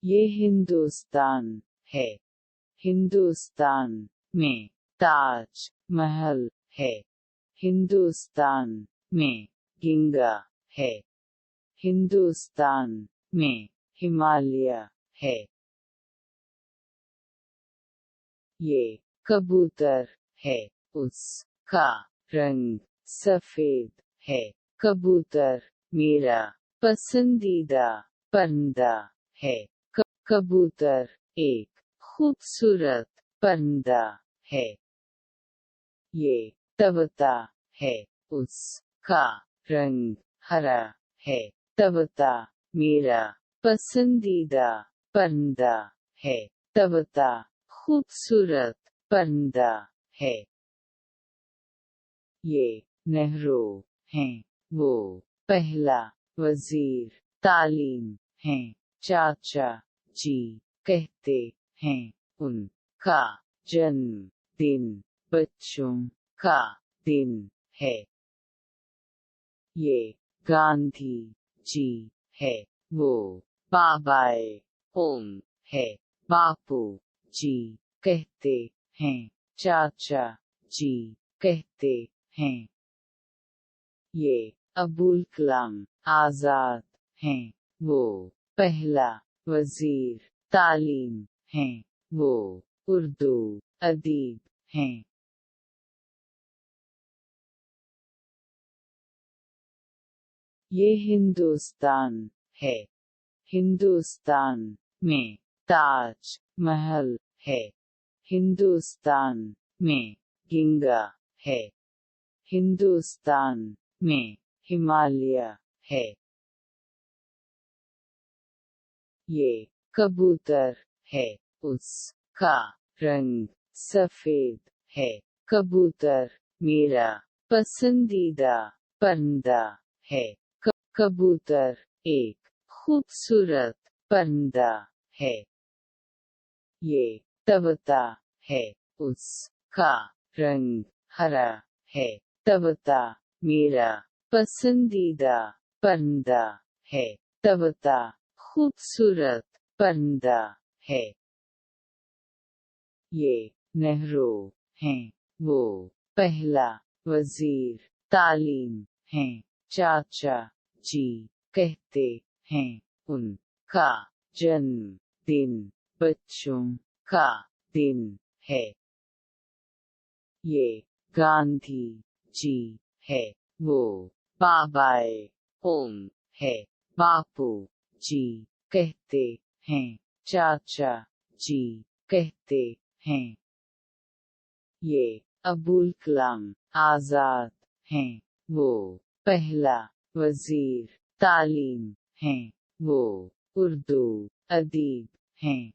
ये हिंदुस्तान है। हिंदुस्तान में ताज महल है। हिंदुस्तान में गंगा है। हिंदुस्तान में हिमालय है। ये कबूतर है। उसका रंग सफेद है। कबूतर मेरा पसंदीदा परिंदा है। कबूतर एक खूबसूरत परिंदा है। ये तोता है। उसका रंग हरा है। तोता मेरा पसंदीदा परिंदा है। तोता खूबसूरत परिंदा है। ये नेहरू हैं। वो पहला वजीर तालीम हैं। चाचा जी कहते हैं उनका जन्मदिन बच्चों का दिन है। ये गांधी जी है। वो बाबाए होम है। बापू जी कहते हैं। चाचा जी कहते हैं। ये अबुल कलाम आजाद हैं। वो पहला वजीर तालीम हैं। वो उर्दू अदीब हैं। ये हिंदुस्तान है। हिंदुस्तान में ताज महल है। हिंदुस्तान में गंगा है। हिंदुस्तान में हिमालय है। ये कबूतर है। उसका रंग सफेद है। कबूतर मेरा पसंदीदा परिंदा है। कबूतर एक खूबसूरत परिंदा है। ये तोता है। उसका रंग हरा है। तोता मेरा पसंदीदा परिंदा है। तोता खूबसूरत परिंदा है। ये नेहरू हैं। वो पहला वजीर तालीम हैं। चाचा जी कहते हैं उनका जन्मदिन बच्चों का दिन है। ये गांधी जी है। वो बाबाए होम है। बापू जी कहते हैं। चाचा जी कहते हैं। ये अबुल कलाम आजाद हैं। वो पहला वजीर तालीम हैं। वो उर्दू अदीब हैं।